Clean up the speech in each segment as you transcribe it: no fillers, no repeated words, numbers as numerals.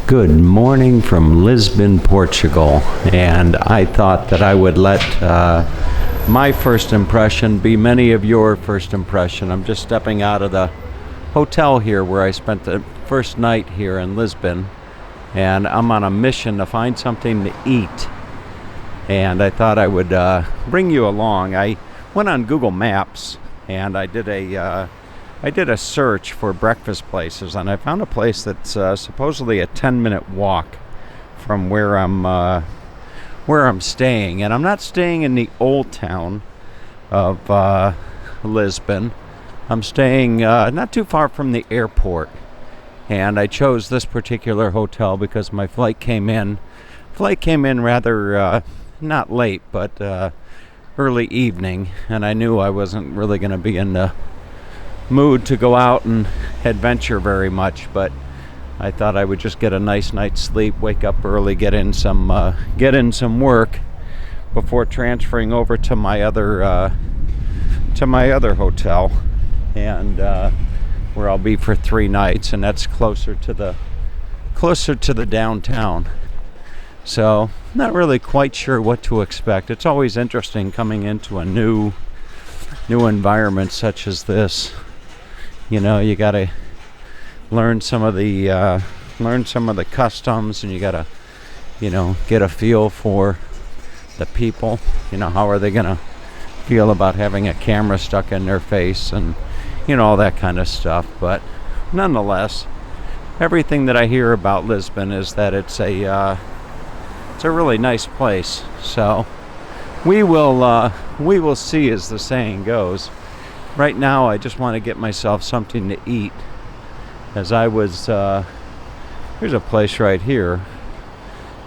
Good morning from Lisbon, Portugal, and I thought that I would let my first impression be many of your first impression. I'm just stepping out of the hotel here where I spent the first night here in Lisbon, and I'm on a mission to find something to eat, and I thought I would bring you along. I went on Google Maps and I did a search for breakfast places, and I found a place that's supposedly a 10-minute walk from where I'm staying. And I'm not staying in the old town of Lisbon. I'm staying not too far from the airport. And I chose this particular hotel because my flight came in rather not late, but early evening, and I knew I wasn't really going to be in the mood to go out and adventure very much, but I thought I would just get a nice night's sleep, wake up early, get in some work before transferring over to my other hotel, and where I'll be for 3 nights, and that's closer to the downtown. So not really quite sure what to expect. It's always interesting coming into a new environment such as this. You know, you got to learn some of the customs, and you got to, get a feel for the people. How are they going to feel about having a camera stuck in their face, and all that kind of stuff. But nonetheless, everything that I hear about Lisbon is that it's a really nice place. So we will see, as the saying goes. Right now, I just want to get myself something to eat. As I was, here's a place right here.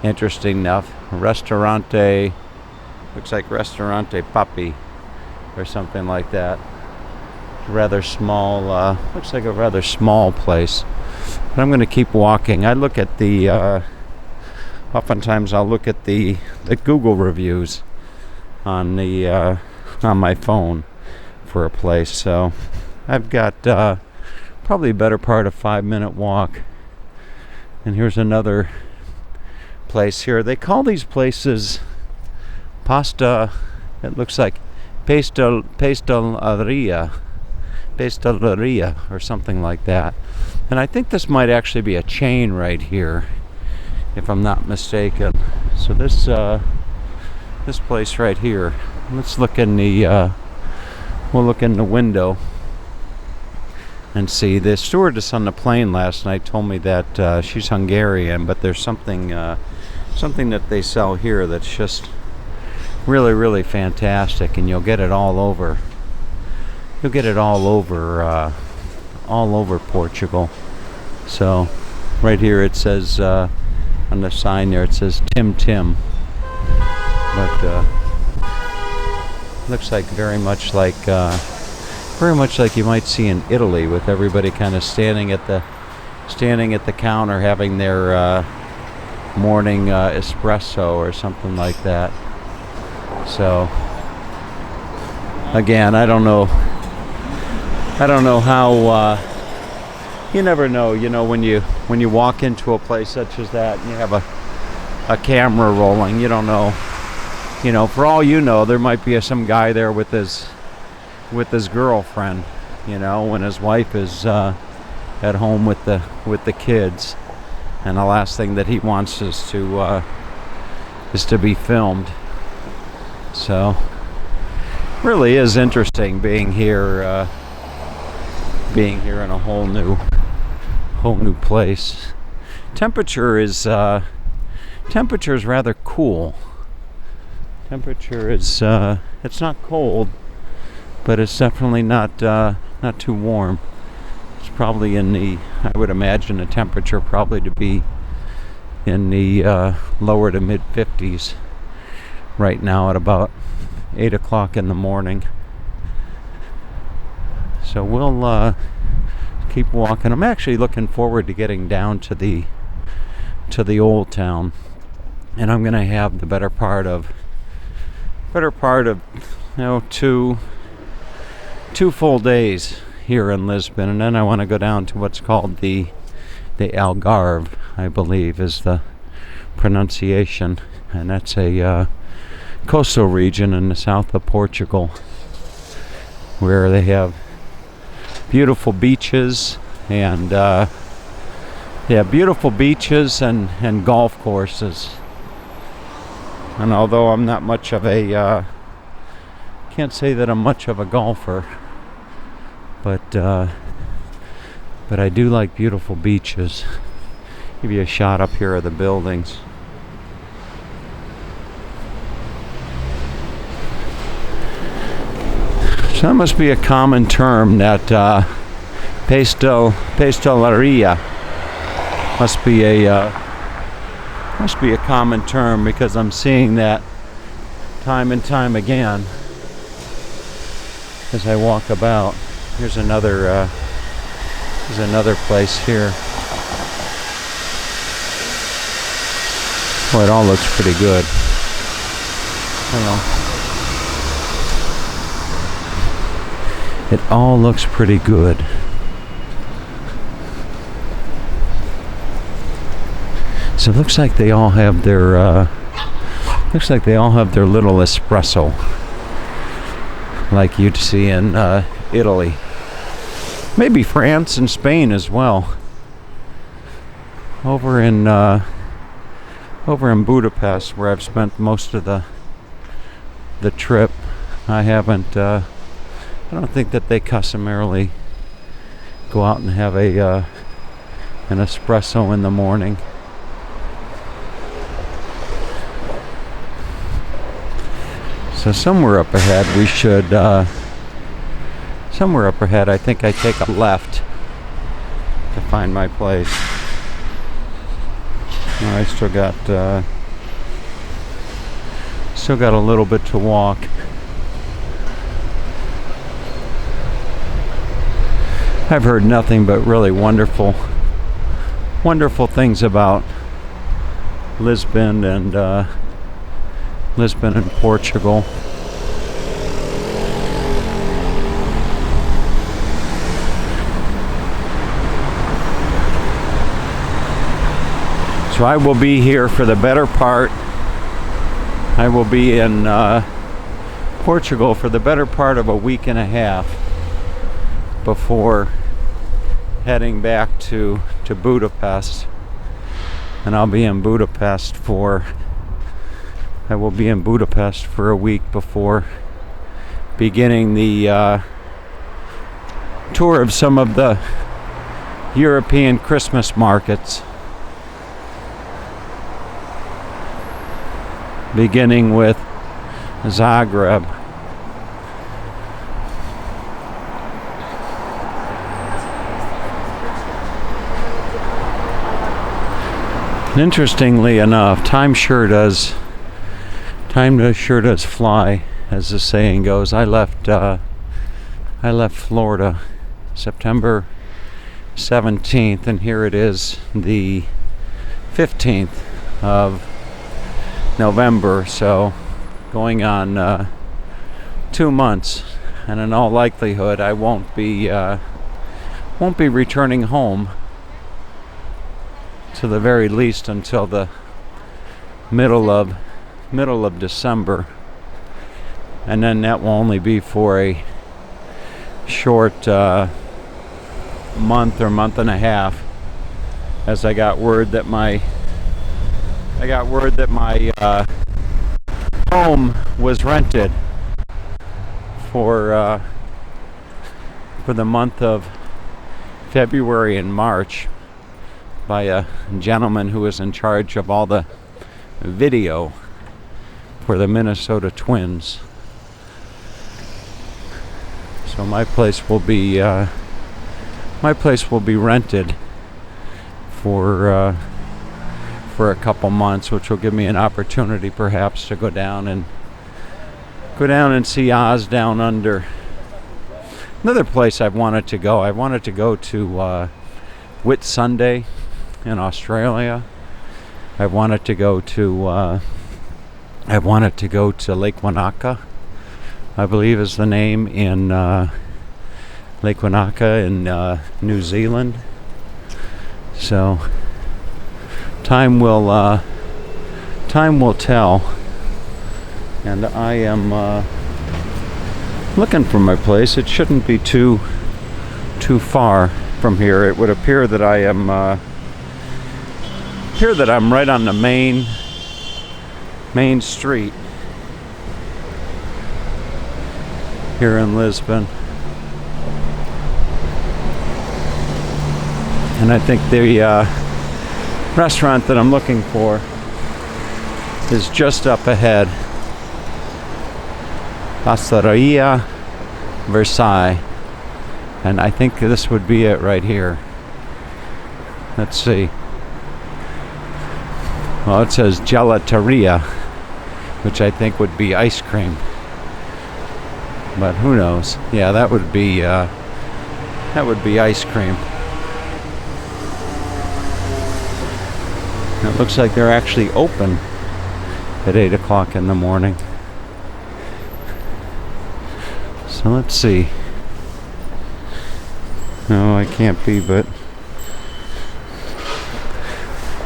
Interesting enough, Restaurante, looks like Restaurante Papi, or something like that. Rather small, looks like a rather small place. But I'm going to keep walking. I look at oftentimes I'll look at the Google reviews on my phone for a place. So I've got probably a better part of 5-minute walk. And here's another place here. They call these places pasta, it looks like pasteleria or something like that. And I think this might actually be a chain right here, if I'm not mistaken. So this place right here, let's look in the we'll look in the window and see. The stewardess on the plane last night told me that she's Hungarian, but there's something that they sell here that's just really, really fantastic, and you'll get it all over. You'll get it all over Portugal. So right here it says on the sign there, it says Tim Tim, but looks like very much like you might see in Italy, with everybody kind of standing at the counter having their morning espresso or something like that. So again, I don't know how. You never know, when you walk into a place such as that and you have a camera rolling, you don't know. For all you know, there might be some guy there with his girlfriend, when his wife is at home with the kids, and the last thing that he wants is to be filmed. So really is interesting being here in a whole new place. Temperature is rather cool. Temperature is it's not cold, but it's definitely not too warm. It's probably I would imagine the temperature probably to be in the lower to mid 50s right now at about 8 o'clock in the morning. So we'll keep walking. I'm actually looking forward to getting down to the old town, and I'm going to have the better part of two full days here in Lisbon, and then I want to go down to what's called the Algarve, I believe, is the pronunciation, and that's a coastal region in the south of Portugal where they have beautiful beaches and golf courses. And although I'm not much of a can't say that I'm much of a golfer, but I do like beautiful beaches. Give you a shot up here of the buildings. So that must be a common term, that pasteleria must be a common term, because I'm seeing that time and time again as I walk about. Here's another place here. Well, it all looks pretty good. It all looks pretty good. So it looks like they all have their little espresso, like you'd see in Italy, maybe France and Spain as well. Over in Budapest, where I've spent most of the trip, I don't think that they customarily go out and have an espresso in the morning. So somewhere up ahead, I think I take a left to find my place. I still got a little bit to walk. I've heard nothing but really wonderful things about Lisbon and Portugal. So I will be here for the better part. I will be in Portugal for the better part of a week and a half before heading back to Budapest. And I will be in Budapest for a week before beginning the tour of some of the European Christmas markets, beginning with Zagreb. Interestingly enough, time sure does fly, as the saying goes. I left Florida September 17th, and here it is, the 15th of November, so going on 2 months, and in all likelihood I won't be returning home, to the very least, until the middle of December, and then that will only be for a short month or month and a half, as I got word that my home was rented for the month of February and March by a gentleman who is in charge of all the video for the Minnesota Twins. So my place will be rented for a couple months, which will give me an opportunity perhaps to go down and see Oz down under. Another place I wanted to go to Whitsunday in Australia. I wanted to go to Lake Wanaka, I believe is the name, in Lake Wanaka in New Zealand. So time will tell. And I am looking for my place. It shouldn't be too far from here. It would appear that I'm right on the main street here in Lisbon. And I think the restaurant that I'm looking for is just up ahead. Passaria Versailles. And I think this would be it right here. Let's see. Well, it says gelateria, which I think would be ice cream. But who knows? Yeah, that would be ice cream. It looks like they're actually open at 8 o'clock in the morning. So let's see. No, I can't be, but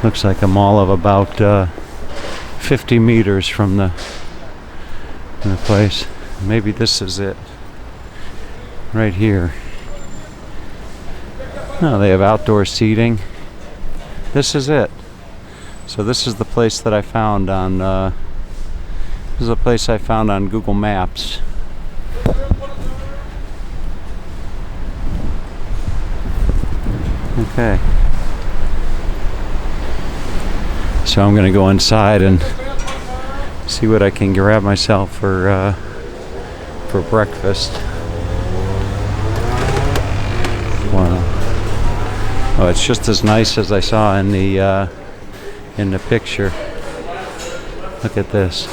looks like a mall of about 50 meters from the place. Maybe this is it. Right here. Oh, they have outdoor seating. This is it. So this is the place that I found on Google Maps. Okay. So I'm gonna go inside and see what I can grab myself for breakfast. Wow. Oh, it's just as nice as I saw in the picture. Look at this.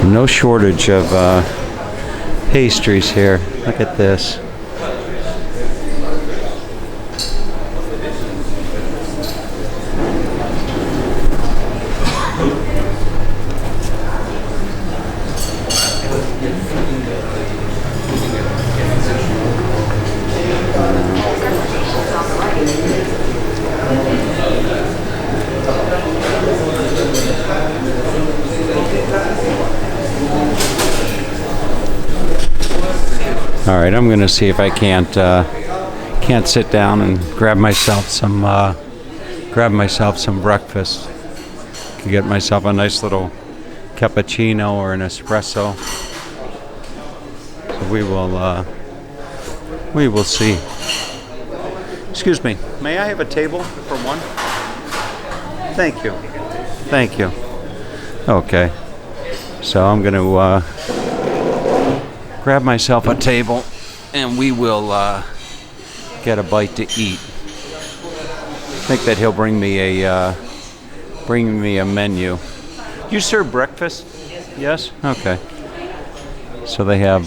No shortage of pastries here. Look at this. All right, I'm going to see if I can't sit down and grab myself some breakfast. Can get myself a nice little cappuccino or an espresso. So we will see. Excuse me, may I have a table for one? Thank you. Thank you. Okay. So I'm going to grab myself a table and we will get a bite to eat. I think that he'll bring me a menu. Do you serve breakfast? Yes? Okay. So they have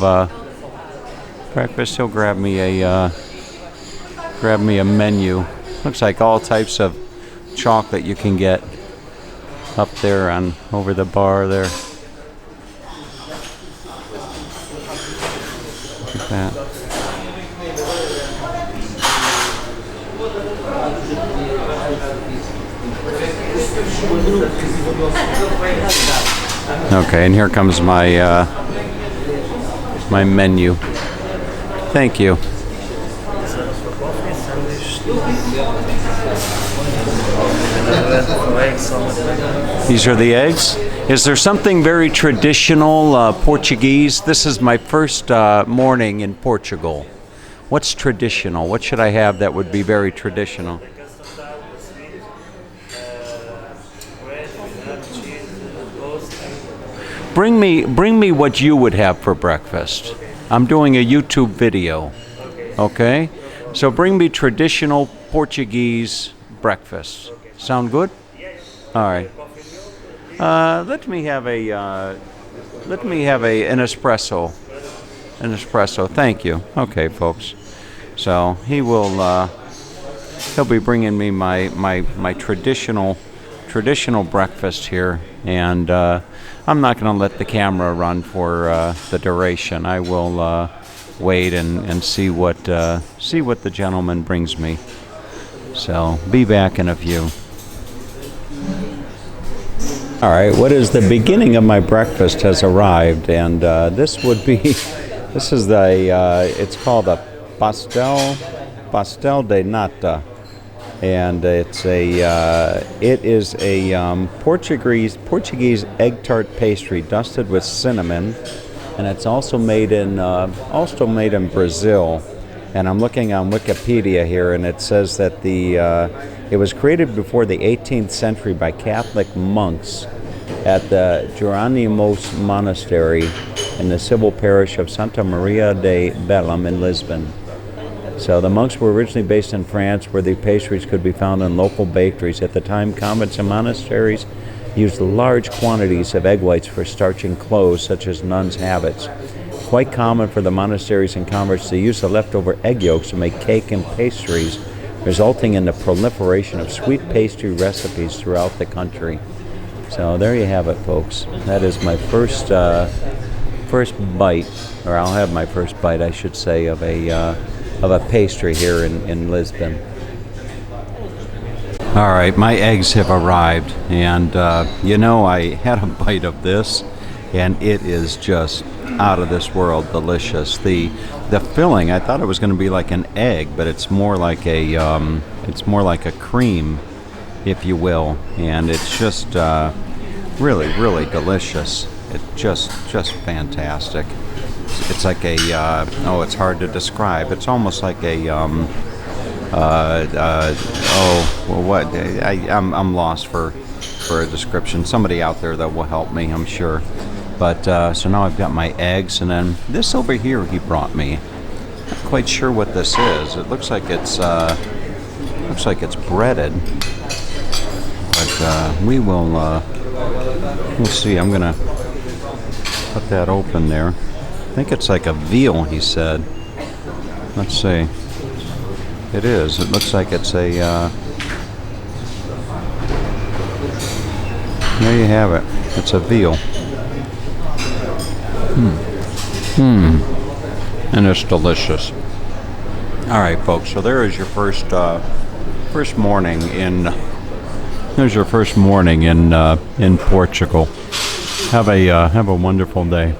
breakfast. He'll grab me a menu. Looks like all types of chocolate you can get up there over the bar there. Look at that. Okay, and here comes my my menu. Thank you. These are the eggs. Is there something very traditional Portuguese? This is my first morning in Portugal. What's traditional? What should I have that would be very traditional? Bring me what you would have for breakfast. I'm doing a YouTube video. Okay? So bring me traditional Portuguese breakfast. Sound good? All right. Let me have an espresso. An espresso. Thank you. Okay, folks. So he'll be bringing me my traditional breakfast here. and I'm not going to let the camera run for the duration. I will wait and see what the gentleman brings me. So be back in a few. All right, what is the beginning of my breakfast has arrived, and this is it's called a pastel de nata, and it is a Portuguese egg tart pastry dusted with cinnamon, and it's also made in Brazil. And I'm looking on Wikipedia here, and it says that it was created before the 18th century by Catholic monks at the Jeronimos Monastery in the civil parish of Santa Maria de Belém in Lisbon. So the monks were originally based in France, where the pastries could be found in local bakeries. At the time, convents and monasteries used large quantities of egg whites for starching clothes, such as nuns' habits. Quite common for the monasteries and converts to use the leftover egg yolks to make cake and pastries, resulting in the proliferation of sweet pastry recipes throughout the country. So there you have it, folks. That is my first bite, or I'll have my first bite, I should say, of a pastry here in Lisbon. All right, my eggs have arrived, and I had a bite of this, and it is just out of this world delicious. The filling, I thought it was going to be like an egg, but it's more like a cream, if you will, and it's just really, really delicious. It's just fantastic. It's like it's hard to describe. It's almost like I'm lost for a description. Somebody out there that will help me, I'm sure. But so now I've got my eggs, and then this over here he brought me. Not quite sure what this is. It looks like it's breaded, but we'll see. I'm gonna put that open there. I think it's like a veal, he said. Let's see. It is. It looks like it's a. There you have it. It's a veal. And it's delicious. All right, folks. So there is your first morning in. There's your first morning in Portugal. Have a wonderful day.